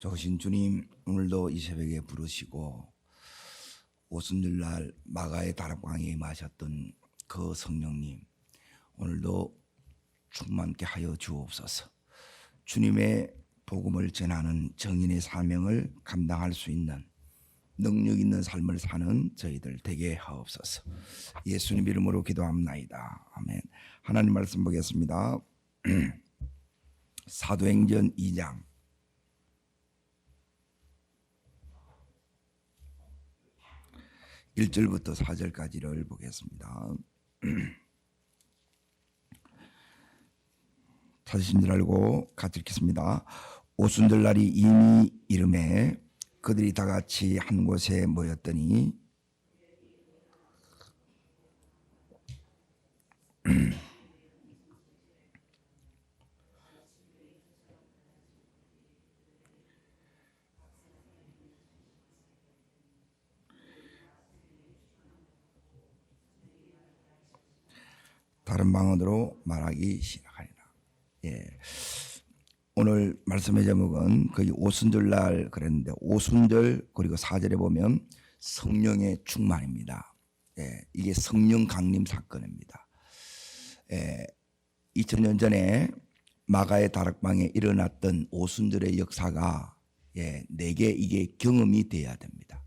좋으신 주님, 오늘도 이 새벽에 부르시고 오순절날 마가의 다락방에 임하셨던 그 성령님, 오늘도 충만케 하여 주옵소서. 주님의 복음을 전하는 정인의 사명을 감당할 수 있는 능력 있는 삶을 사는 저희들 되게 하옵소서. 예수님 이름으로 기도합나이다. 아멘. 하나님 말씀 보겠습니다. 사도행전 2장 1절부터 4절까지를 보겠습니다. 찾으신 줄 알고 같이 읽겠습니다. 오순절날이 이미 이름에 그들이 다 같이 한 곳에 모였더니 다른 방언으로 말하기 시작하리라. 예. 오늘 말씀의 제목은 거의 오순절날 그랬는데 오순절 그리고 4절에 보면 성령의 충만입니다. 예. 이게 성령 강림 사건입니다. 2000년 전에 마가의 다락방에 일어났던 오순절의 역사가 4개 이게 경험이 돼야 됩니다.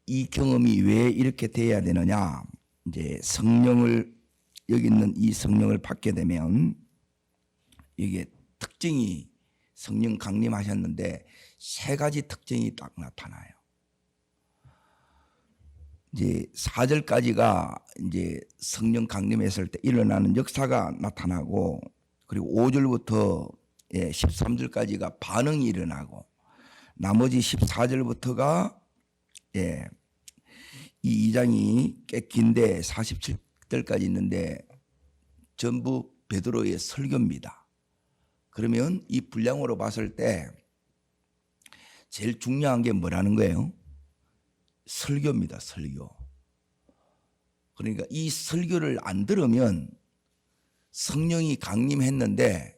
이 경험이 왜 이렇게 돼야 되느냐? 이제 성령을 여기 있는 이 성령을 받게 되면 이게 특징이 성령 강림하셨는데 3가지 특징이 딱 나타나요. 이제 4절까지가 이제 성령 강림했을 때 일어나는 역사가 나타나고 그리고 5절부터 13절까지가 반응이 일어나고 나머지 14절부터가 이 2장이 꽤 긴데 47절까지 있는데 전부 베드로의 설교입니다. 그러면 이 분량으로 봤을 때 제일 중요한 게 뭐라는 거예요? 설교입니다. 설교. 그러니까 이 설교를 안 들으면 성령이 강림했는데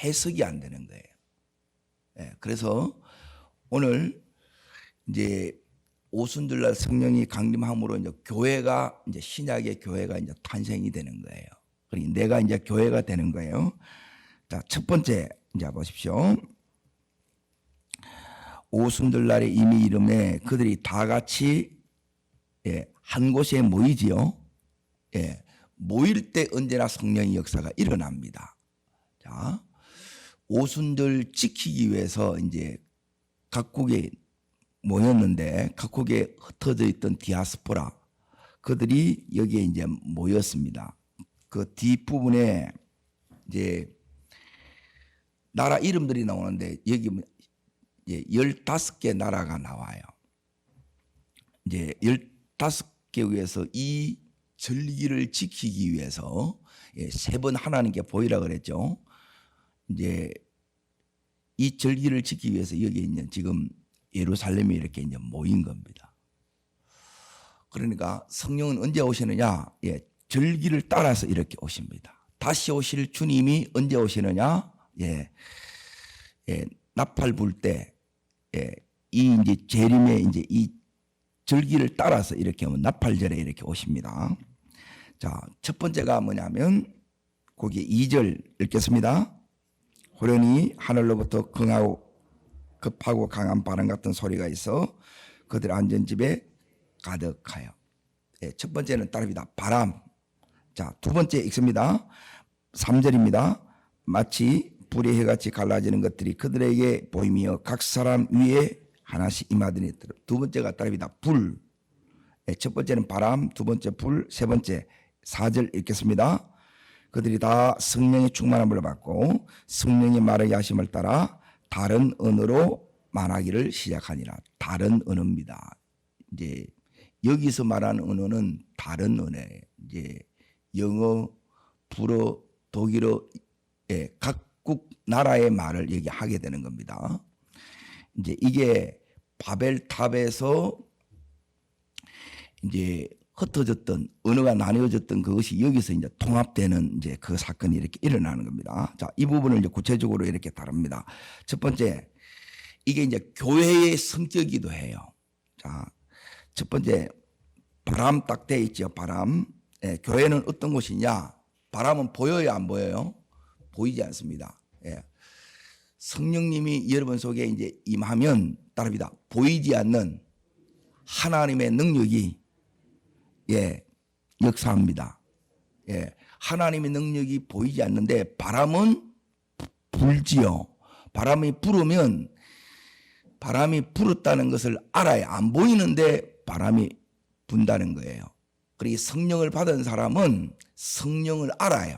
해석이 안 되는 거예요. 그래서 오늘 이제 오순절날 성령이 강림함으로 이제 교회가 이제 신약의 교회가 이제 탄생이 되는 거예요. 그러니까 내가 이제 교회가 되는 거예요. 자, 첫 번째 이제 보십시오. 오순절날에 이미 이름에 그들이 다 같이 한 곳에 모이지요. 모일 때 언제나 성령의 역사가 일어납니다. 자, 오순절 지키기 위해서 이제 각국에 모였는데 각국에 흩어져 있던 디아스포라 그들이 여기에 이제 모였습니다. 그 뒷부분에 이제 나라 이름들이 나오는데 여기 15개 나라가 나와요. 이제 15개 위해서 이 절기를 지키기 위해서 3번 하나님께 보이라 그랬죠. 이제 이 절기를 지키기 위해서 여기 있는 지금 예루살렘에 이렇게 이제 모인 겁니다. 그러니까 성령은 언제 오시느냐? 절기를 따라서 이렇게 오십니다. 다시 오실 주님이 언제 오시느냐? 나팔 불 때, 이 이제 재림의 이제 이 절기를 따라서 이렇게 오면 나팔절에 이렇게 오십니다. 자, 첫 번째가 뭐냐면 거기 2절 읽겠습니다. 호련히 하늘로부터 긍하고 급하고 강한 바람 같은 소리가 있어 그들 앉은 집에 가득하여. 첫 번째는 따릅니다. 바람. 자, 두 번째 읽습니다. 3절입니다. 마치 불의 해같이 갈라지는 것들이 그들에게 보이며 각 사람 위에 하나씩 임하더니 두 번째가 따릅니다. 불. 첫 번째는 바람, 두 번째 불, 세 번째 4절 읽겠습니다. 그들이 다 성령의 충만함을 받고 성령의 말하게 하심을 따라 다른 언어로 말하기를 시작하니라. 다른 언어입니다. 이제 여기서 말하는 언어는 다른 언어예요. 이제 영어, 불어, 독일어, 각국 나라의 말을 얘기하게 되는 겁니다. 이제 이게 바벨탑에서 이제 흩어졌던 언어가 나뉘어졌던 그것이 여기서 이제 통합되는 이제 그 사건이 이렇게 일어나는 겁니다. 자, 이 부분을 이제 구체적으로 이렇게 다룹니다. 첫 번째, 이게 이제 교회의 성격이기도 해요. 자, 첫 번째, 바람 딱 돼 있죠. 바람. 예, 교회는 어떤 곳이냐? 바람은 보여요, 안 보여요? 보이지 않습니다. 예. 성령님이 여러분 속에 이제 임하면 따릅니다. 보이지 않는 하나님의 능력이 역사합니다. 하나님의 능력이 보이지 않는데 바람은 불지요. 바람이 불으면 바람이 불었다는 것을 알아야 안 보이는데 바람이 분다는 거예요. 그리고 성령을 받은 사람은 성령을 알아요.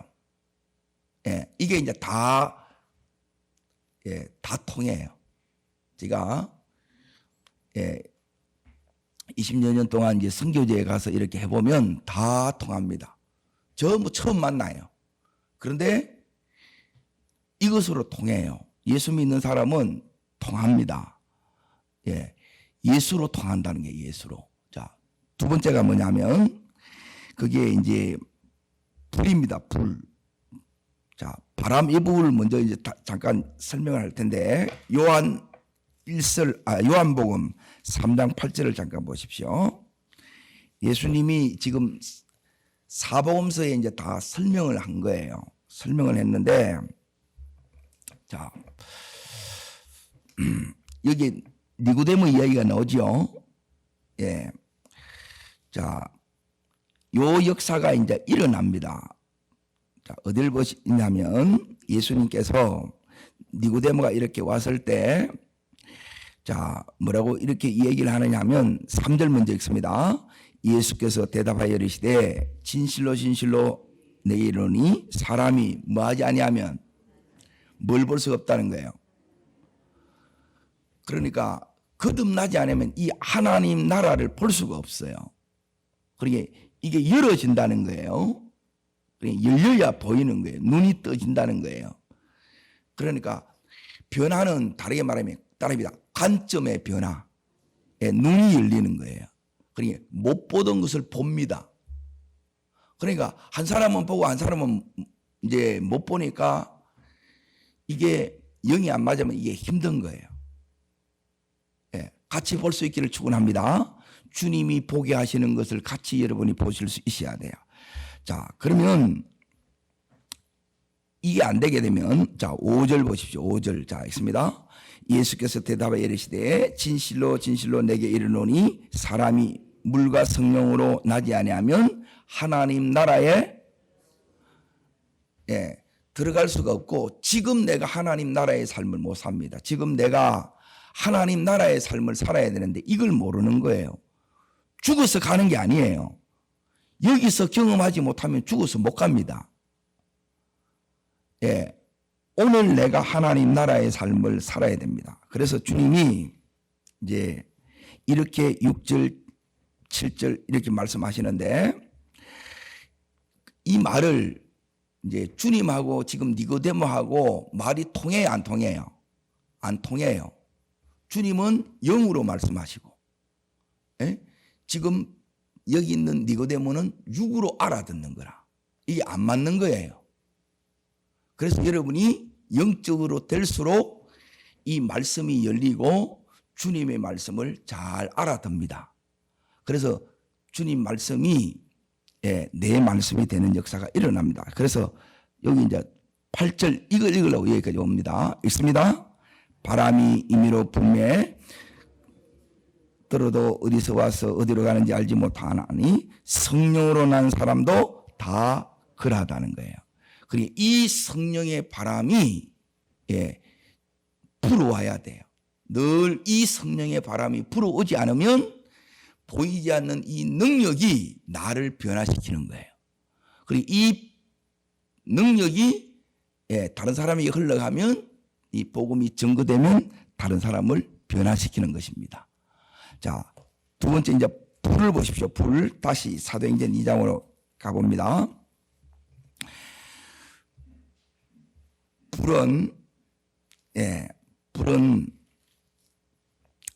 이게 이제 다 통해요. 제가 20여 년 동안 이제 선교제에 가서 이렇게 해보면 다 통합니다. 저 뭐 처음 만나요. 그런데 이것으로 통해요. 예수 믿는 사람은 통합니다. 예수로 통한다는 게 예수로. 자, 두 번째가 뭐냐면 그게 이제 불입니다. 불. 자, 바람 이 부분을 먼저 이제 잠깐 설명을 할 텐데 요한복음 3장 8절을 잠깐 보십시오. 예수님이 지금 사복음서에 이제 다 설명을 한 거예요. 설명을 했는데 자, 여기 니고데모 이야기가 나오죠. 자, 요 역사가 이제 일어납니다. 자, 어딜 보시냐면 예수님께서 니고데모가 이렇게 왔을 때 자, 뭐라고 이렇게 얘기를 하느냐 하면 3절 먼저 읽습니다. 예수께서 대답하여 이르시되 진실로 진실로 내게 이르노니 사람이 뭐하지 아니하면 뭘 볼 수가 없다는 거예요. 그러니까 거듭나지 않으면 이 하나님 나라를 볼 수가 없어요. 그러니까 이게 열어진다는 거예요. 열려야 보이는 거예요. 눈이 떠진다는 거예요. 그러니까 변화는 다르게 말하면 따릅니다. 관점의 변화. 눈이 열리는 거예요. 그러니까 못 보던 것을 봅니다. 그러니까 한 사람은 보고 한 사람은 이제 못 보니까 이게 영이 안 맞으면 이게 힘든 거예요. 같이 볼 수 있기를 축원합니다. 주님이 보게 하시는 것을 같이 여러분이 보실 수 있어야 돼요. 자, 그러면 이게 안 되게 되면 자, 5절 보십시오. 5절. 자, 있습니다. 예수께서 대답하여 이르시되 진실로 진실로 내게 이르노니 사람이 물과 성령으로 나지 아니하면 하나님 나라에 들어갈 수가 없고 지금 내가 하나님 나라의 삶을 못 삽니다. 지금 내가 하나님 나라의 삶을 살아야 되는데 이걸 모르는 거예요. 죽어서 가는 게 아니에요. 여기서 경험하지 못하면 죽어서 못 갑니다. 오늘 내가 하나님 나라의 삶을 살아야 됩니다. 그래서 주님이 이제 이렇게 6절, 7절 이렇게 말씀하시는데 이 말을 이제 주님하고 지금 니고데모하고 말이 통해요, 안 통해요? 안 통해요. 주님은 영으로 말씀하시고 지금 여기 있는 니고데모는 육으로 알아듣는 거라. 이게 안 맞는 거예요. 그래서 여러분이 영적으로 될수록 이 말씀이 열리고 주님의 말씀을 잘 알아듣습니다. 그래서 주님 말씀이 내 말씀이 되는 역사가 일어납니다. 그래서 여기 이제 8절 이걸 읽으려고 여기까지 옵니다. 읽습니다. 바람이 임의로 불매 들어도 어디서 와서 어디로 가는지 알지 못하나니 성령으로 난 사람도 다 그러하다는 거예요. 그리고 이 성령의 바람이 불어와야 돼요. 늘 이 성령의 바람이 불어오지 않으면 보이지 않는 이 능력이 나를 변화시키는 거예요. 그리고 이 능력이 다른 사람에게 흘러가면 이 복음이 증거되면 다른 사람을 변화시키는 것입니다. 자, 두 번째 이제 불을 보십시오. 불 다시 사도행전 2장으로 가봅니다. 불은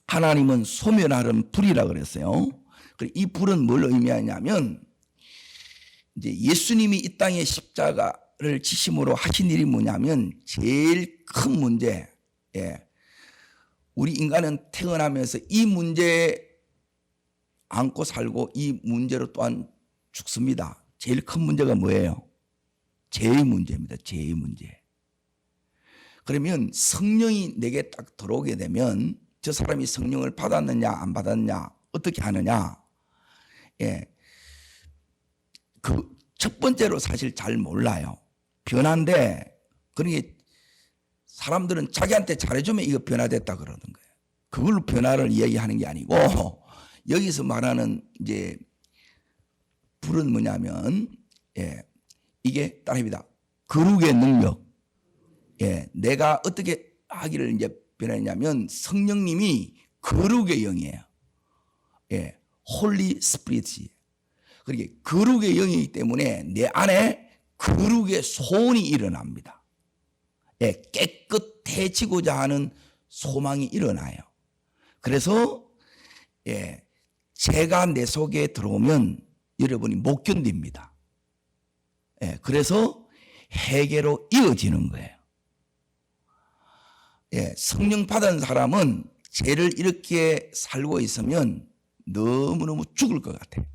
하나님은 소멸하는 불이라 그랬어요. 이 불은 뭘 의미하냐면 이제 예수님이 이 땅에 십자가를 지심으로 하신 일이 뭐냐면 제일 큰 문제, 우리 인간은 태어나면서 이 문제 안고 살고 이 문제로 또한 죽습니다. 제일 큰 문제가 뭐예요? 죄의 문제입니다. 죄의 문제. 그러면 성령이 내게 딱 들어오게 되면 저 사람이 성령을 받았느냐 안 받았느냐 어떻게 하느냐, 그 첫 번째로 사실 잘 몰라요. 변화인데, 그러니 사람들은 자기한테 잘해주면 이거 변화됐다 그러는 거예요. 그걸로 변화를 이야기하는 게 아니고, 여기서 말하는 이제 불은 뭐냐면, 이게 따라합니다. 거룩의 능력. 내가 어떻게 하기를 이제 변했냐면 성령님이 거룩의 영이에요. 홀리 스피릿이. 그러니까 거룩의 영이기 때문에 내 안에 거룩의 소원이 일어납니다. 깨끗해지고자 하는 소망이 일어나요. 그래서 죄가 내 속에 들어오면 여러분이 못 견딥니다. 그래서 회개로 이어지는 거예요. 성령 받은 사람은 죄를 이렇게 살고 있으면 너무너무 죽을 것 같아요.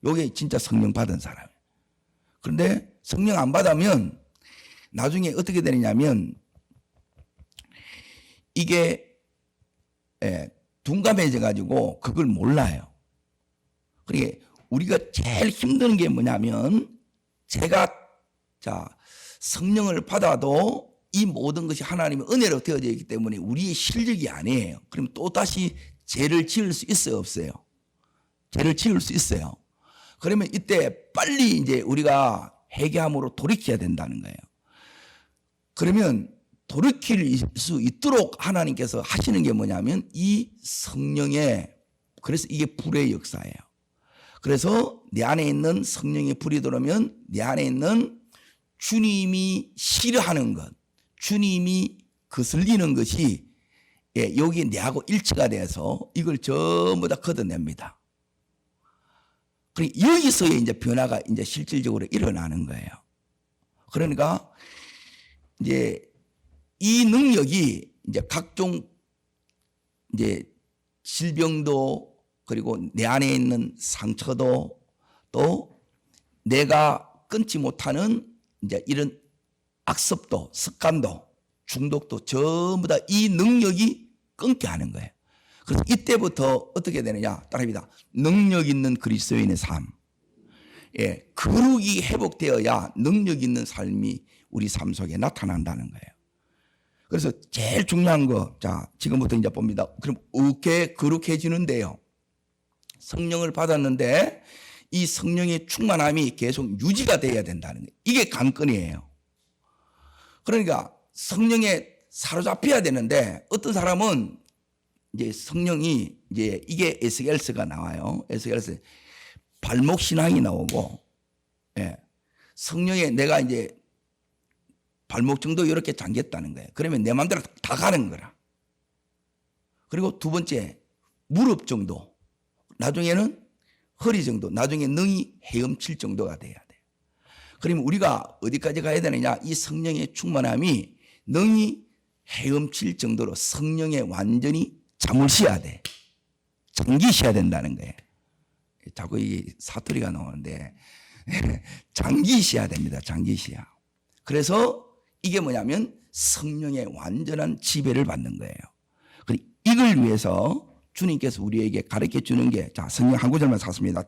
이게 진짜 성령 받은 사람이에요. 그런데 성령 안 받으면 나중에 어떻게 되느냐면 이게 둔감해져 가지고 그걸 몰라요. 그러니까 우리가 제일 힘든 게 뭐냐면 제가 성령을 받아도 이 모든 것이 하나님의 은혜로 되어져 있기 때문에 우리의 실력이 아니에요. 그럼 또 다시 죄를 지을 수 있어요, 없어요? 죄를 지을 수 있어요. 그러면 이때 빨리 이제 우리가 회개함으로 돌이켜야 된다는 거예요. 그러면 돌이킬 수 있도록 하나님께서 하시는 게 뭐냐면 이 성령의, 그래서 이게 불의 역사예요. 그래서 내 안에 있는 성령의 불이 들어오면 내 안에 있는 주님이 싫어하는 것, 주님이 거슬리는 것이 여기 내하고 일치가 돼서 이걸 전부 다 걷어냅니다. 여기서의 이제 변화가 이제 실질적으로 일어나는 거예요. 그러니까 이제 이 능력이 이제 각종 이제 질병도, 그리고 내 안에 있는 상처도, 또 내가 끊지 못하는 이제 이런 악습도, 습관도, 중독도 전부 다 이 능력이 끊게 하는 거예요. 그래서 이때부터 어떻게 되느냐? 따라합니다. 능력 있는 그리스도인의 삶. 거룩이 회복되어야 능력 있는 삶이 우리 삶 속에 나타난다는 거예요. 그래서 제일 중요한 거, 지금부터 이제 봅니다. 그럼 어떻게 거룩해지는데요? 성령을 받았는데 이 성령의 충만함이 계속 유지가 돼야 된다는 거예요. 이게 관건이에요. 그러니까 성령에 사로잡혀야 되는데, 어떤 사람은 이제 성령이 이제 이게 에스겔서가 나와요. 에스겔서 발목 신앙이 나오고, 성령에 내가 이제 발목 정도 이렇게 잠겼다는 거예요. 그러면 내 마음대로 다 가는 거라. 그리고 두 번째, 무릎 정도, 나중에는 허리 정도, 나중에 능히 헤엄칠 정도가 돼야 돼요. 그러면 우리가 어디까지 가야 되느냐? 이 성령의 충만함이 능히 헤엄칠 정도로 성령에 완전히 잠을 쉬어야 돼. 장기 쉬어야 된다는 거예요. 자꾸 이게 사투리가 나오는데 장기 쉬어야 됩니다. 장기 쉬어. 그래서 이게 뭐냐면 성령의 완전한 지배를 받는 거예요. 이걸 위해서 주님께서 우리에게 가르쳐 주는 게, 성경 한 구절만 찾습니다.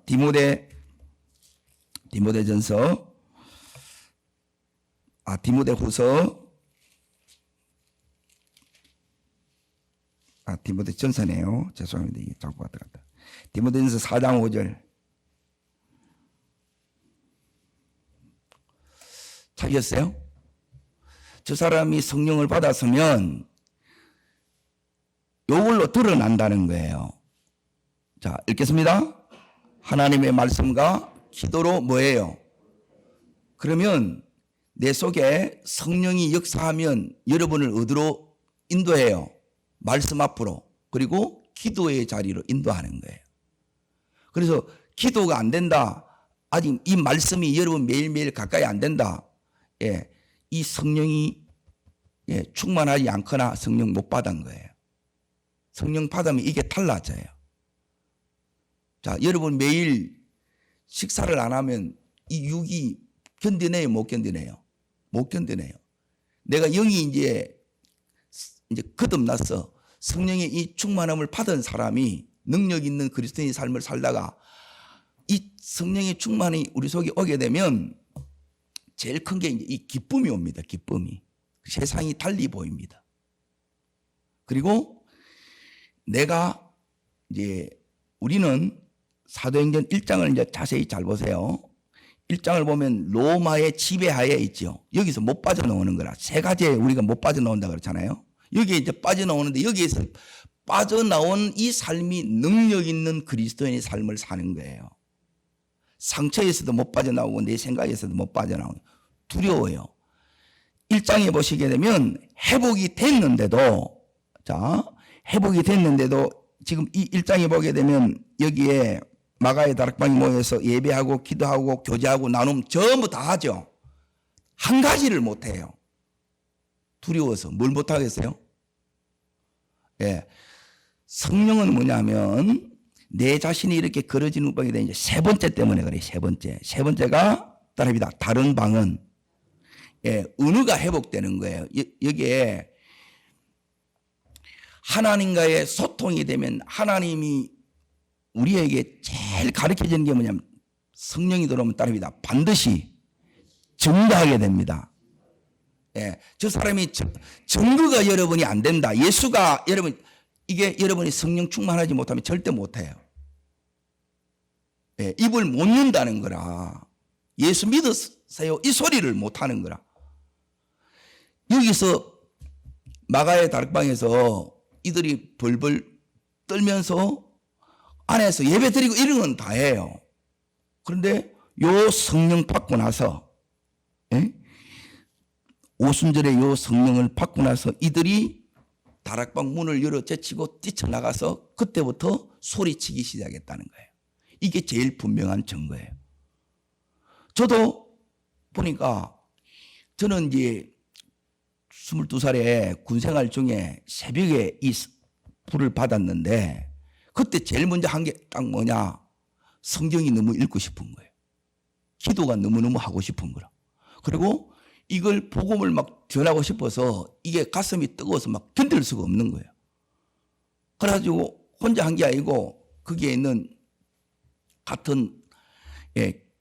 디모데전서네요. 죄송합니다. 이게 자꾸 왔다 갔다. 디모데전서 4장 5절. 찾으셨어요? 저 사람이 성령을 받았으면 이걸로 드러난다는 거예요. 읽겠습니다. 하나님의 말씀과 기도로 뭐예요? 그러면 내 속에 성령이 역사하면 여러분을 어디로 인도해요? 말씀 앞으로, 그리고 기도의 자리로 인도하는 거예요. 그래서 기도가 안 된다. 아직 이 말씀이 여러분 매일매일 가까이 안 된다. 예, 이 성령이 충만하지 않거나 성령 못 받은 거예요. 성령 받으면 이게 달라져요. 자, 여러분 매일 식사를 안 하면 이 육이 견디네요, 못 견디네요? 못 견디네요. 내가 영이 이제 거듭났어. 성령의 이 충만함을 받은 사람이 능력 있는 그리스도인의 삶을 살다가 이 성령의 충만이 우리 속에 오게 되면 제일 큰 게 이 기쁨이 옵니다. 기쁨이. 세상이 달리 보입니다. 그리고 내가 이제 우리는 사도행전 1장을 이제 자세히 잘 보세요. 1장을 보면 로마의 지배하에 있죠. 여기서 못 빠져나오는 거라. 세 가지에 우리가 못 빠져나온다 그렇잖아요. 여기에 이제 빠져나오는데 여기에서 빠져나온 이 삶이 능력 있는 그리스도인의 삶을 사는 거예요. 상처에서도 못 빠져나오고 내 생각에서도 못 빠져나오고 두려워요. 1장에 보시게 되면 회복이 됐는데도 회복이 됐는데도 지금 이 1장에 보게 되면 여기에 마가의 다락방에 모여서 예배하고 기도하고 교제하고 나눔 전부 다 하죠. 한 가지를 못해요. 두려워서. 뭘 못하겠어요? 예. 성령은 뭐냐면 내 자신이 이렇게 걸어지는 방에 대해 이제 세 번째 때문에 그래요. 세 번째. 세 번째가 따라합니다. 다른 방언. 예, 은혜가 회복되는 거예요. 여기에 하나님과의 소통이 되면 하나님이 우리에게 제일 가르쳐주는 게 뭐냐면 성령이 들어오면 따릅니다. 반드시 증거하게 됩니다. 예, 저 사람이 증거가 여러분이 안 된다. 예수가 이게 여러분이 성령 충만하지 못하면 절대 못해요. 예, 입을 못 연다는 거라. 예수 믿으세요. 이 소리를 못하는 거라. 여기서 마가의 다락방에서 이들이 벌벌 떨면서 안에서 예배 드리고 이런 건 다 해요. 그런데 요 성령 받고 나서 오순절에 요 성령을 받고 나서 이들이 다락방 문을 열어 제치고 뛰쳐나가서 그때부터 소리치기 시작했다는 거예요. 이게 제일 분명한 증거예요. 저도 보니까 저는 이제 22살에 군생활 중에 새벽에 이 불을 받았는데 그때 제일 먼저 한 게 딱 뭐냐? 성경이 너무 읽고 싶은 거예요. 기도가 너무너무 하고 싶은 거라. 그리고 이걸 복음을 막 전하고 싶어서 이게 가슴이 뜨거워서 막 견딜 수가 없는 거예요. 그래가지고 혼자 한 게 아니고 거기에 있는 같은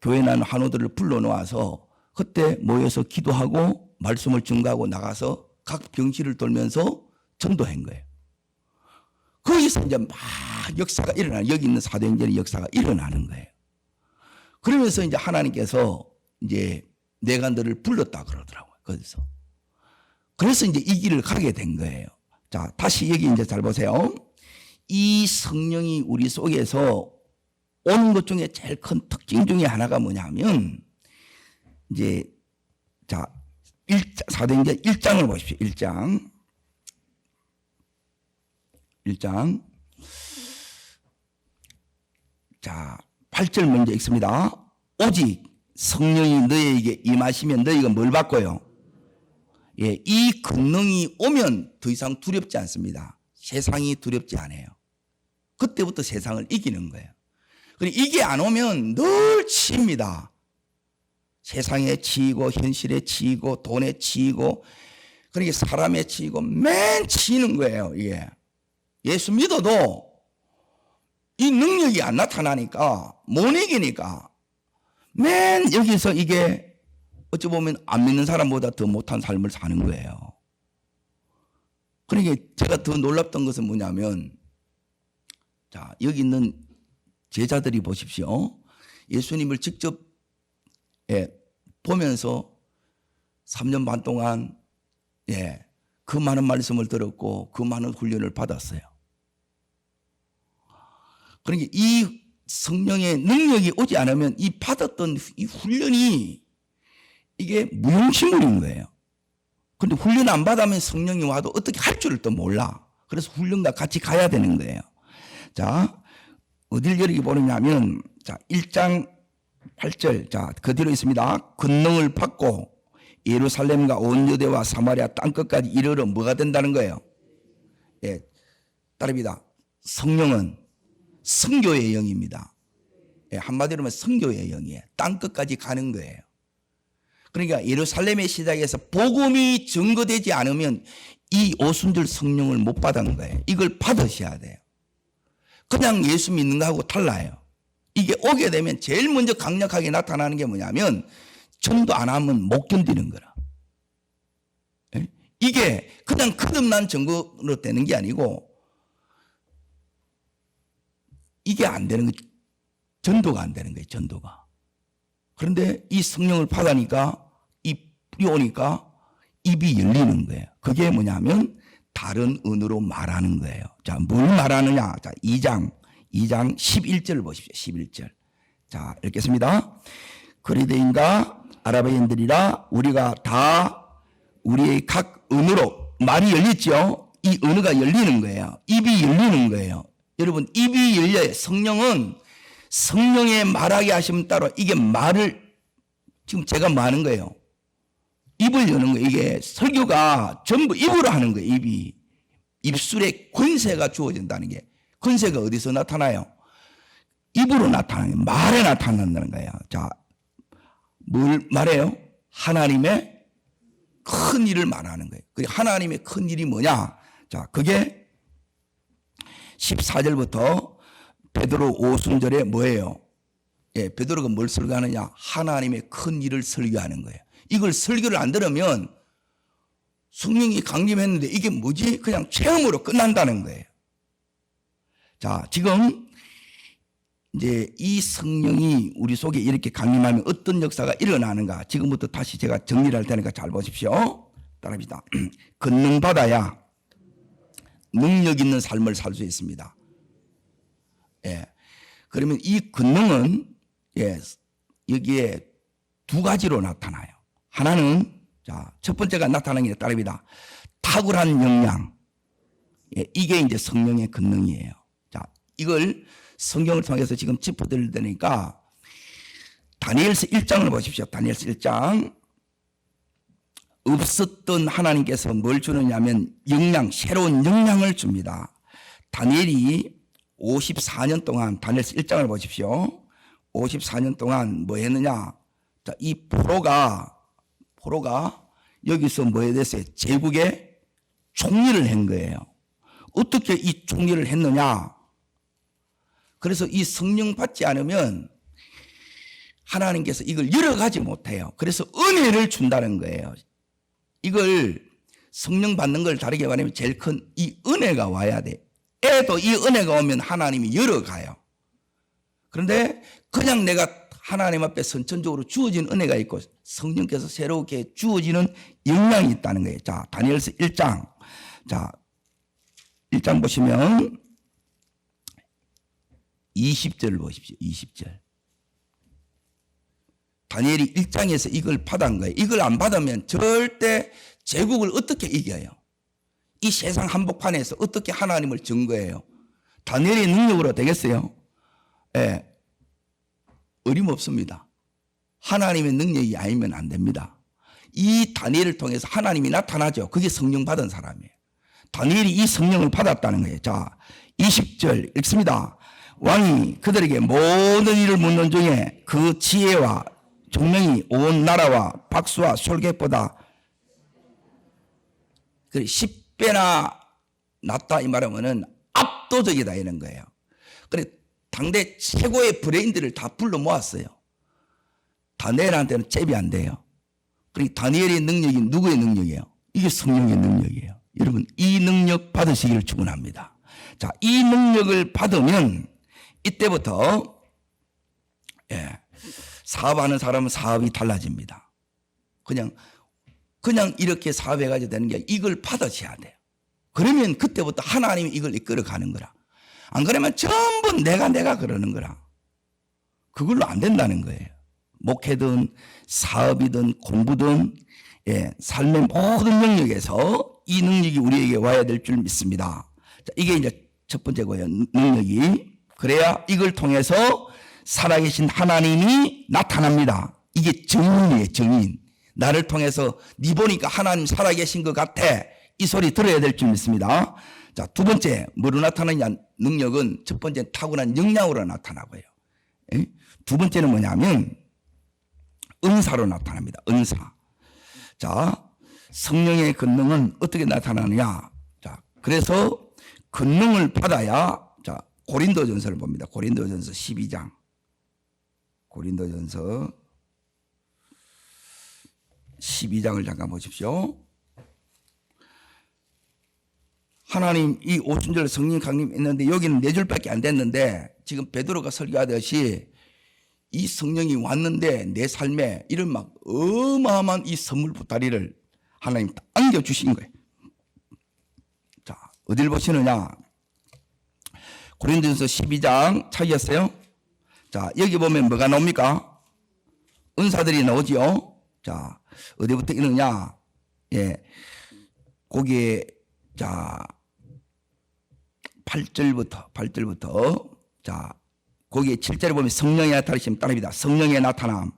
교회 난 환우들을 불러놓아서 그때 모여서 기도하고 말씀을 증거하고 나가서 각 병실을 돌면서 전도한 거예요. 거기서 이제 막 역사가 일어나는, 여기 있는 사도행전의 역사가 일어나는 거예요. 그러면서 이제 하나님께서 이제 내가 너를 불렀다 그러더라고요. 거기서. 그래서 이제 이 길을 가게 된 거예요. 자, 다시 여기 이제 잘 보세요. 이 성령이 우리 속에서 오는 것 중에 제일 큰 특징 중에 하나가 뭐냐면 이제 자, 사도행전 1장을 보십시오. 1장. 자, 8절 먼저 읽습니다. 오직 성령이 너희에게 임하시면 너희가 뭘 받고요? 예, 이 권능이 오면 더 이상 두렵지 않습니다. 세상이 두렵지 않아요. 그때부터 세상을 이기는 거예요. 그리고 이게 안 오면 늘 치입니다. 세상에 치이고 현실에 치이고 돈에 치이고 그러니까 사람에 치이고 맨 치이는 거예요. 이게. 예수 믿어도 이 능력이 안 나타나니까 못 이기니까 맨 여기서 이게 어찌 보면 안 믿는 사람보다 더 못한 삶을 사는 거예요. 그러니까 제가 더 놀랍던 것은 뭐냐면 자, 여기 있는 제자들이 보십시오. 예수님을 직접 보면서 3년 반 동안 그 많은 말씀을 들었고 그 많은 훈련을 받았어요. 그러니까 이 성령의 능력이 오지 않으면 이 받았던 이 훈련이 이게 무용지물인 거예요. 그런데 훈련 안 받으면 성령이 와도 어떻게 할 줄을 또 몰라. 그래서 훈련과 같이 가야 되는 거예요. 자, 어딜 이렇게 보느냐면, 자, 1장 8절. 자, 그 뒤로 있습니다. 권능을 받고 예루살렘과 온 유대와 사마리아 땅끝까지 이르러 뭐가 된다는 거예요? 예, 따릅니다. 성령은 선교의 영입니다. 예, 한마디로 하면 선교의 영이에요. 땅끝까지 가는 거예요. 그러니까 예루살렘의 시작에서 복음이 증거되지 않으면 이 오순절 성령을 못 받은 거예요. 이걸 받으셔야 돼요. 그냥 예수 믿는 거하고 달라요. 이게 오게 되면 제일 먼저 강력하게 나타나는 게 뭐냐면 전도 안 하면 못 견디는 거라. 예? 이게 그냥 거듭난 증거로 되는 게 아니고 이게 안 되는 거죠. 전도가 안 되는 거예요. 전도가. 그런데 이 성령을 받으니까 입이 오니까 입이 열리는 거예요. 그게 뭐냐면 다른 언어로 말하는 거예요. 자, 뭘 말하느냐? 자, 2장 11절 보십시오. 11절. 자, 읽겠습니다. 그리스도인과 아라비인들이라 우리가 다 우리의 각 언어로 말이 열렸죠. 이 언어가 열리는 거예요. 입이 열리는 거예요. 여러분, 입이 열려요. 성령은 성령의 말하게 하시면 따로 이게 말을 지금 제가 뭐 하는 거예요? 입을 여는 거예요. 이게 설교가 전부 입으로 하는 거예요. 입이. 입술에 권세가 주어진다는 게. 권세가 어디서 나타나요? 입으로 나타나는 거예요. 말에 나타난다는 거예요. 자, 뭘 말해요? 하나님의 큰 일을 말하는 거예요. 그리고 하나님의 큰 일이 뭐냐? 자, 그게 14절부터 베드로 오순절에 뭐예요? 예, 베드로가 뭘 설교하느냐? 하나님의 큰 일을 설교하는 거예요. 이걸 설교를 안 들으면 성령이 강림했는데 이게 뭐지? 그냥 체험으로 끝난다는 거예요. 자, 지금 이제 이 성령이 우리 속에 이렇게 강림하면 어떤 역사가 일어나는가? 지금부터 다시 제가 정리를 할 테니까 잘 보십시오. 따라합시다. 권능 받아야 능력 있는 삶을 살 수 있습니다. 예. 그러면 이 권능은 예, 여기에 두 가지로 나타나요. 하나는 자, 첫 번째가 나타나는 게 따릅니다. 탁월한 역량. 예, 이게 이제 성령의 권능이에요. 자, 이걸 성경을 통해서 지금 짚어드릴 테니까 다니엘서 1장을 보십시오. 다니엘서 1장. 없었던 하나님께서 뭘 주느냐면 역량, 새로운 역량을 줍니다. 다니엘이 54년 동안 다니엘서 1장을 보십시오. 54년 동안 뭐 했느냐? 자, 이 포로가 여기서 뭐 했어요? 제국의 총리를 한 거예요. 어떻게 이 총리를 했느냐? 그래서 이 성령 받지 않으면 하나님께서 이걸 열어가지 못해요. 그래서 은혜를 준다는 거예요. 이걸 성령 받는 걸 다르게 말하면 제일 큰 이 은혜가 와야 돼. 애도 이 은혜가 오면 하나님이 열어가요. 그런데 그냥 내가 하나님 앞에 선천적으로 주어진 은혜가 있고 성령께서 새롭게 주어지는 역량이 있다는 거예요. 자, 다니엘서 1장. 자, 1장 보시면 20절을 보십시오. 20절. 다니엘이 1장에서 이걸 받은 거예요. 이걸 안 받으면 절대 제국을 어떻게 이겨요? 이 세상 한복판에서 어떻게 하나님을 증거해요? 다니엘의 능력으로 되겠어요? 예, 어림없습니다. 하나님의 능력이 아니면 안 됩니다. 이 다니엘을 통해서 하나님이 나타나죠. 그게 성령 받은 사람이에요. 다니엘이 이 성령을 받았다는 거예요. 자, 20절 읽습니다. 왕이 그들에게 모든 일을 묻는 중에 그 지혜와 종명이 온 나라와 박수와 솔객보다 10배나 낫다 이 말하면은 압도적이다 이런 거예요. 그래 당대 최고의 브레인들을 다 불러 모았어요. 다니엘한테는 잽이 안 돼요. 그러니까 다니엘의 능력이 누구의 능력이에요? 이게 성령의 능력이에요. 여러분 이 능력 받으시기를 축원합니다. 자, 이 능력을 받으면 이때부터 예, 사업하는 사람은 사업이 달라집니다. 그냥 이렇게 사업해가지고 되는 게 이걸 받으셔야 돼요. 그러면 그때부터 하나님이 이걸 이끌어 가는 거라. 안 그러면 전부 내가 그러는 거라. 그걸로 안 된다는 거예요. 목회든 사업이든 공부든 예, 삶의 모든 영역에서 이 능력이 우리에게 와야 될 줄 믿습니다. 자, 이게 이제 첫 번째고요. 능력이. 그래야 이걸 통해서 살아계신 하나님이 나타납니다. 이게 증인이에요, 증인. 나를 통해서 네 보니까 하나님 살아계신 것 같아. 이 소리 들어야 될 줄 믿습니다. 자, 두 번째, 뭐로 나타나냐? 능력은 첫 번째 타고난 역량으로 나타나고요. 예? 두 번째는 뭐냐면 은사로 나타납니다. 은사. 자, 성령의 권능은 어떻게 나타나느냐? 자, 그래서 권능을 받아야, 자, 고린도전서를 봅니다. 고린도전서 12장. 고린도전서 12장을 잠깐 보십시오. 하나님 이 오순절 성령 강림 있는데 여기는 4줄밖에 안 됐는데 지금 베드로가 설교하듯이 이 성령이 왔는데 내 삶에 이런 막 어마어마한 이 선물 보따리를 하나님 딱 안겨주신 거예요. 자, 어딜 보시느냐? 고린도전서 12장 찾으셨어요? 자, 여기 보면 뭐가 나옵니까? 은사들이 나오지요. 자, 어디부터 이느냐? 예, 거기에 자 8절부터 자, 거기에 7절에 보면 성령의 나타나심 따릅니다. 성령의 나타남.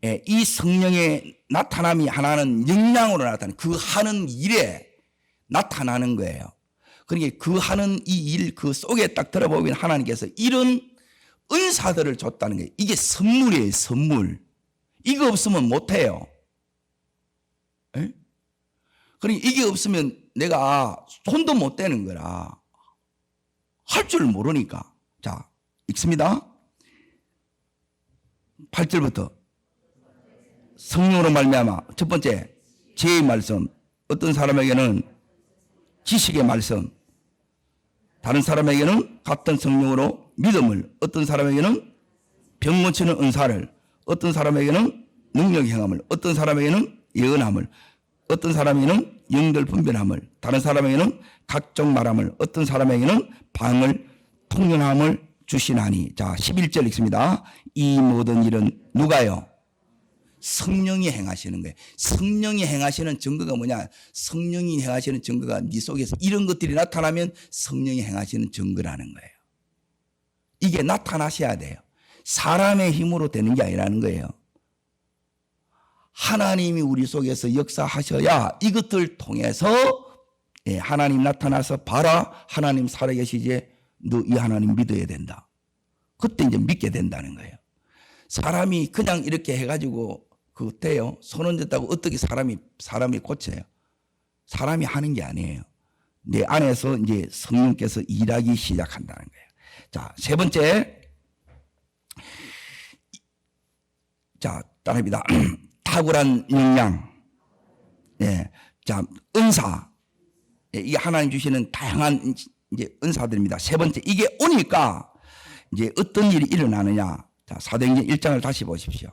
예, 이 성령의 나타남이 하나는 역량으로 나타나는 그 하는 일에 나타나는 거예요. 그러니까 그 하는 이 일 그 속에 딱 들어보면 하나님께서 이런 은사들을 줬다는 거예요. 이게 선물이에요, 선물. 이거 없으면 못해요. 예? 그러니까 이게 없으면 내가 손도 못 대는 거라. 할 줄 모르니까. 자, 읽습니다. 8절부터. 성령으로 말미암아 첫 번째 지혜의 말씀, 어떤 사람에게는 지식의 말씀, 다른 사람에게는 같은 성령으로 믿음을, 어떤 사람에게는 병 고치는 은사를, 어떤 사람에게는 능력 행함을, 어떤 사람에게는 예언함을, 어떤 사람에게는 영들 분별함을, 다른 사람에게는 각종 말함을, 어떤 사람에게는 방을 통용함을 주시나니. 자, 11절 읽습니다. 이 모든 일은 누가요? 성령이 행하시는 거예요. 성령이 행하시는 증거가 뭐냐? 성령이 행하시는 증거가 네 속에서 이런 것들이 나타나면 성령이 행하시는 증거라는 거예요. 이게 나타나셔야 돼요. 사람의 힘으로 되는 게 아니라는 거예요. 하나님이 우리 속에서 역사하셔야 이것들 통해서 하나님 나타나서 봐라, 하나님 살아계시지, 너 이 하나님 믿어야 된다. 그때 이제 믿게 된다는 거예요. 사람이 그냥 이렇게 해가지고 그거 돼요? 손 얹었다고 어떻게 사람이 고쳐요? 사람이 하는 게 아니에요. 내 안에서 이제 성령께서 일하기 시작한다는 거예요. 자, 세 번째. 자, 따라합니다. 탁월한 역량. 예. 자, 은사. 예, 이게 하나님 주시는 다양한 이제 은사들입니다. 세 번째. 이게 오니까 이제 어떤 일이 일어나느냐. 자, 사도행전 1장을 다시 보십시오.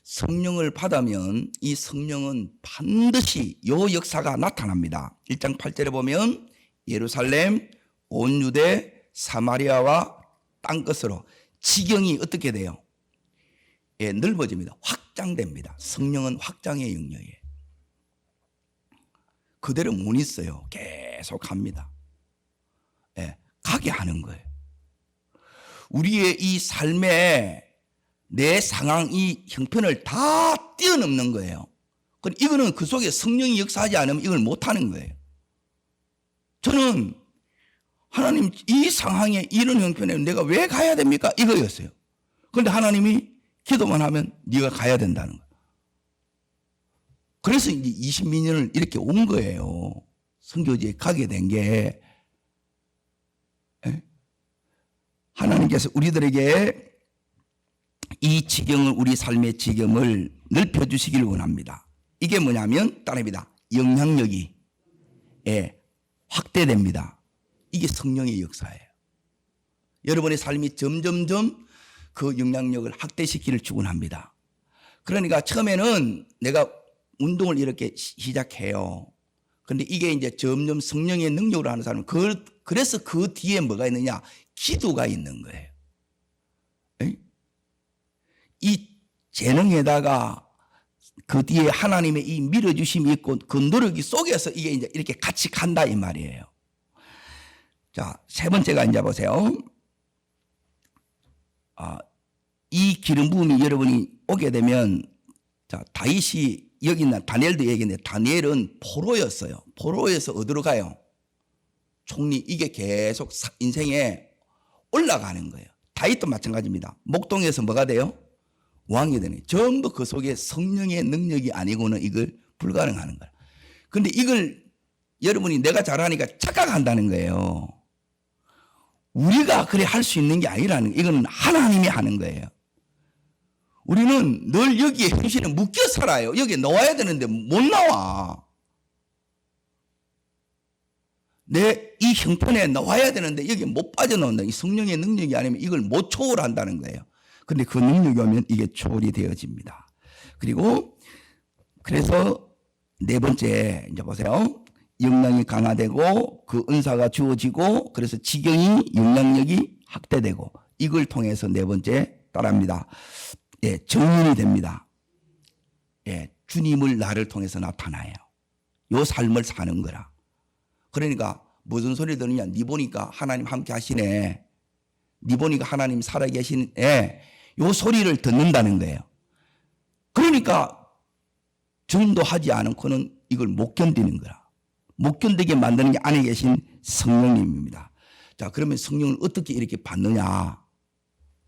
성령을 받으면 이 성령은 반드시 요 역사가 나타납니다. 1장 8절에 보면 예루살렘, 온 유대, 사마리아와 땅끝으로 지경이 어떻게 돼요? 예, 넓어집니다. 확장됩니다. 성령은 확장의 영역이에요. 그대로 못 있어요. 계속 갑니다. 예, 가게 하는 거예요. 우리의 이 삶에 내 상황, 이 형편을 다 뛰어넘는 거예요. 이거는 그 속에 성령이 역사하지 않으면 이걸 못하는 거예요. 저는 하나님 이 상황에 이런 형편에 내가 왜 가야 됩니까? 이거였어요. 그런데 하나님이 기도만 하면 네가 가야 된다는 거예요. 그래서 이제 20몇 년을 이렇게 온 거예요. 선교지에 가게 된 게. 하나님께서 우리들에게 이 지경을, 우리 삶의 지경을 넓혀주시기를 원합니다. 이게 뭐냐면 따릅니다. 영향력이 확대됩니다. 이게 성령의 역사예요. 여러분의 삶이 점점점 그 영향력을 확대시키기를 축원합니다. 그러니까 처음에는 내가 운동을 이렇게 시작해요. 그런데 이게 이제 점점 성령의 능력으로 하는 사람은 그래서 그 뒤에 뭐가 있느냐? 기도가 있는 거예요. 이 재능에다가 그 뒤에 하나님의 이 밀어주심이 있고 그 노력이 속에서 이게 이제 이렇게 같이 간다 이 말이에요. 자, 세 번째가 이제 보세요. 이 기름 부음이 여러분이 오게 되면, 자, 다윗이 여기 있는 다니엘도 얘기했는데, 다니엘은 포로였어요. 포로에서 어디로 가요? 총리. 이게 계속 인생에 올라가는 거예요. 다윗도 마찬가지입니다. 목동에서 뭐가 돼요? 왕이 되네. 전부 그 속에 성령의 능력이 아니고는 이걸 불가능하는 거야. 근데 이걸 여러분이 내가 잘하니까 착각한다는 거예요. 우리가 그래 할 수 있는 게 아니라는 거예요. 이건 하나님이 하는 거예요. 우리는 늘 여기에 현실에 묶여 살아요. 여기에 나와야 되는데 못 나와. 내 이 형편에 나와야 되는데 여기에 못 빠져나온다. 이 성령의 능력이 아니면 이걸 못 초월한다는 거예요. 근데 그 능력이 오면 이게 초월이 되어집니다. 그리고 그래서 네 번째 이제 보세요. 역량이 강화되고 그 은사가 주어지고 그래서 지경이 영향력이 확대되고 이걸 통해서 네 번째 따라합니다. 예, 정인이 됩니다. 예, 주님을 나를 통해서 나타나요. 요 삶을 사는 거라. 그러니까 무슨 소리 들으냐? 니 보니까 하나님 함께 하시네. 니 보니까 하나님 살아계시네. 요 소리를 듣는다는 거예요. 그러니까 전도하지 않고는 이걸 못 견디는 거라. 못 견디게 만드는 게 안에 계신 성령님입니다. 자, 그러면 성령을 어떻게 이렇게 받느냐?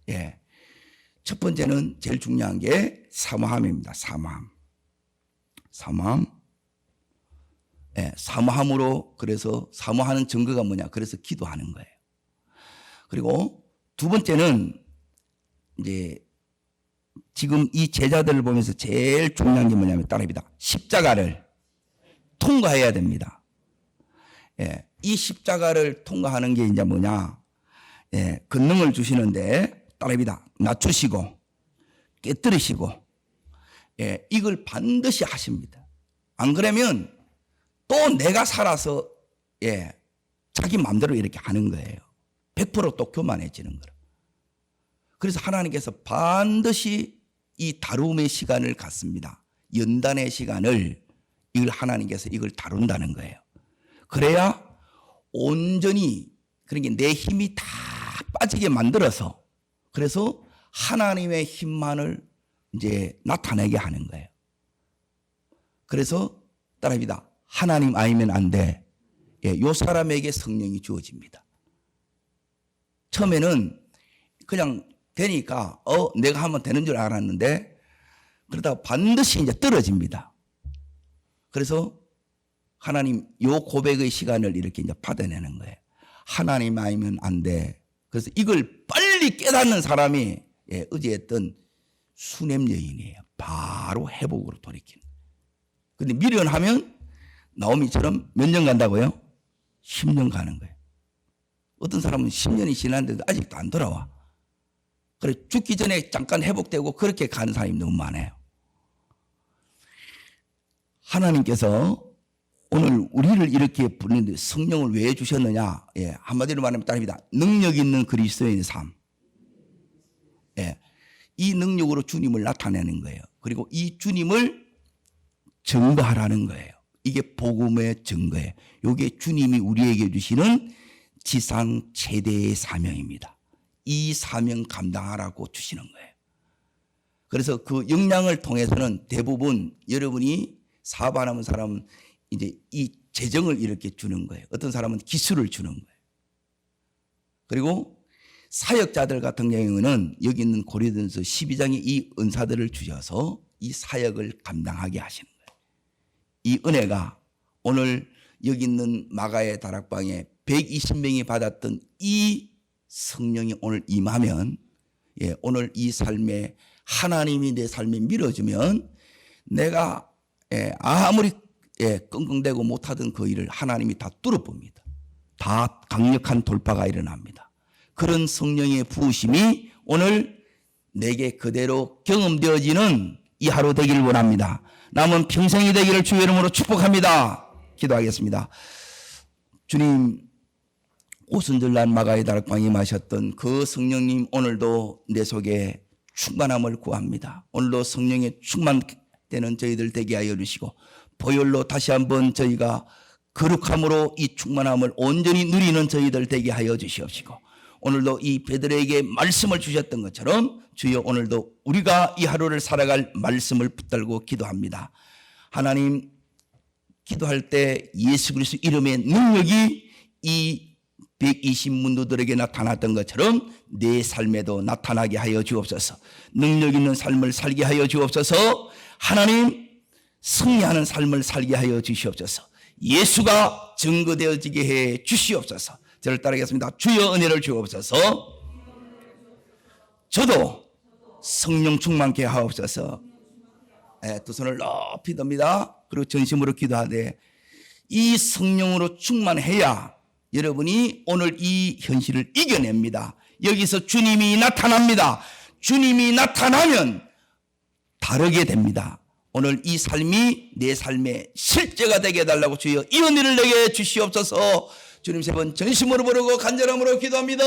예. 첫 번째는 제일 중요한 게 사모함입니다. 사모함. 사모함. 예, 사모함으로 그래서 사모하는 증거가 뭐냐? 그래서 기도하는 거예요. 그리고 두 번째는 이제 지금 이 제자들을 보면서 제일 중요한 게 뭐냐면 따라합니다. 십자가를 통과해야 됩니다. 예, 이 십자가를 통과하는 게 이제 뭐냐? 예, 권능을 주시는데 따라합니다. 낮추시고 깨뜨리시고 예, 이걸 반드시 하십니다. 안 그러면 또 내가 살아서 예, 자기 마음대로 이렇게 하는 거예요. 100% 교만해지는 거라. 그래서 하나님께서 반드시 이 다룸의 시간을 갖습니다. 연단의 시간을 이걸 하나님께서 이걸 다룬다는 거예요. 그래야 온전히 그러니까 내 힘이 다 빠지게 만들어서 그래서 하나님의 힘만을 이제 나타내게 하는 거예요. 그래서 따라합니다. 하나님 아니면 안 돼. 예, 요 사람에게 성령이 주어집니다. 처음에는 그냥 되니까 내가 하면 되는 줄 알았는데 그러다가 반드시 이제 떨어집니다. 그래서 하나님 요 고백의 시간을 이렇게 이제 받아내는 거예요. 하나님 아니면 안 돼. 그래서 이걸 빨리 깨닫는 사람이 예, 어제했던 수냄 여인이에요. 바로 회복으로 돌이키는. 근데 미련하면 나오미처럼 몇 년 간다고요? 10년 가는 거예요. 어떤 사람은 10년이 지났는데도 아직도 안 돌아와. 그래 죽기 전에 잠깐 회복되고 그렇게 가는 사람이 너무 많아요. 하나님께서 오늘 우리를 이렇게 부르는데 성령을 왜 주셨느냐? 예, 한마디로 말하면 따릅니다. 능력 있는 그리스도인의 삶. 예, 이 능력으로 주님을 나타내는 거예요. 그리고 이 주님을 증거하라는 거예요. 이게 복음의 증거예요. 이게 주님이 우리에게 주시는 지상 최대의 사명입니다. 이 사명 감당하라고 주시는 거예요. 그래서 그 역량을 통해서는 대부분 여러분이 사업 안 하는 사람은 이제 이 재정을 이렇게 주는 거예요. 어떤 사람은 기술을 주는 거예요. 그리고 사역자들 같은 경우는 여기 있는 고린도전서 12장에 이 은사들을 주셔서 이 사역을 감당하게 하시는 거예요. 이 은혜가 오늘 여기 있는 마가의 다락방에 120명이 받았던 이 성령이 오늘 임하면 예, 오늘 이 삶에 하나님이 내 삶에 밀어주면 내가 예, 아무리 예, 끙끙대고 못하던 그 일을 하나님이 다 뚫어봅니다. 다 강력한 돌파가 일어납니다. 그런 성령의 부으심이 오늘 내게 그대로 경험되어지는 이 하루 되기를 원합니다. 남은 평생이 되기를 주의 이름으로 축복합니다. 기도하겠습니다. 주님, 오순절날 마가의 다락방에 마셨던 그 성령님 오늘도 내 속에 충만함을 구합니다. 오늘도 성령의 충만된 되는 저희들 되게 하여 주시고, 보혈로 다시 한번 저희가 거룩함으로 이 충만함을 온전히 누리는 저희들 되게 하여 주시옵시고, 오늘도 이 베드로에게 말씀을 주셨던 것처럼 주여 오늘도 우리가 이 하루를 살아갈 말씀을 붙들고 기도합니다. 하나님, 기도할 때 예수 그리스도 이름의 능력이 이 120문도들에게 나타났던 것처럼 내 삶에도 나타나게 하여 주옵소서. 능력 있는 삶을 살게 하여 주옵소서. 하나님, 승리하는 삶을 살게 하여 주시옵소서. 예수가 증거되어지게 해 주시옵소서. 저를 따르겠습니다. 주여 은혜를 주옵소서. 저도 성령 충만케 하옵소서. 두 손을 높이 듭니다. 그리고 전심으로 기도하되, 이 성령으로 충만해야 여러분이 오늘 이 현실을 이겨냅니다. 여기서 주님이 나타납니다. 주님이 나타나면 다르게 됩니다. 오늘 이 삶이 내 삶의 실제가 되게 해달라고 주여 이 은혜를 내게 주시옵소서. 주님 세 번 전심으로 부르고 간절함으로 기도합니다.